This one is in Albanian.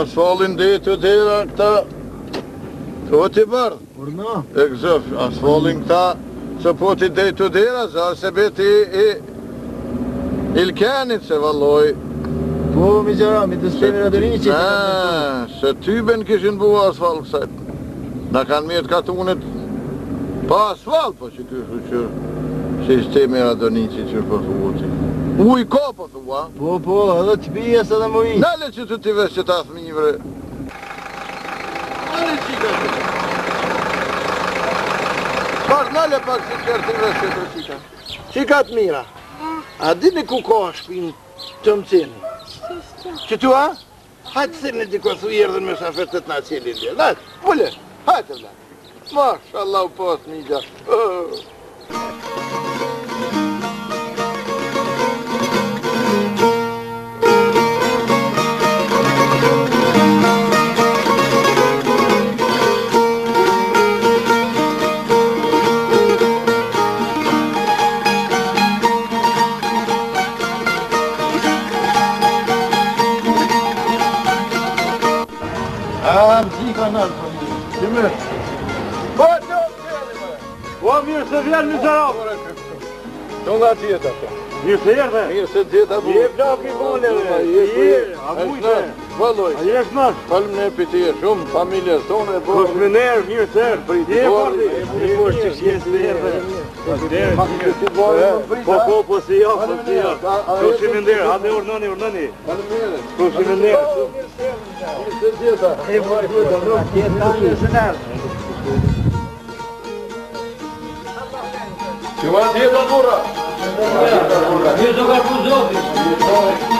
asfalin dhe të tjera këta të t'i bardh. Urna? E këzëf, asfalin këta që po t'i dhe të tjera, se beti ilkenit se valloj. Po, mi gjera, mi të stemi Radonici. Se tyben kishin bua asfalt kësajt. Na kanë mirë katunit pa asfalt, po që kështu që sistemi Radonici që po thuoti. Uj ka po thua? Po, edhe të pijes edhe më i. Nale që të t'i vesh që ta thmivre. Nale qika që. Pak nale pak si qërë t'i vesh që të qika. Qika të mira. A dini ku ka shpinë të mëcini? Që tu a? Hajtë se në diko thu jerdhen me shafetet na qelin dhe. Nale, pule, hajtë vla. Mashallah u pas një gjatë. Qëmë? Po, që t'jeli me? Po, mirë se vjen një qarabë. Që nga tjeta të? Mirë se jerte? Mirë se tjeta bu. Je plak I bole, je, a bujte. Valoj. A jesh nash? Falm ne për tje shumë, familjes tonë. Kush me nerë, mirë se erë. Je bordi. Je bordi që shjes të jerte. Po, si jo, po si jo. Kush I me nderë, hade urnani. Kush I me nderë. Mirë se tjeta. E bordi, tjeta në sënërë. Që ma tjeta burra? Tjeta ka ku zoti.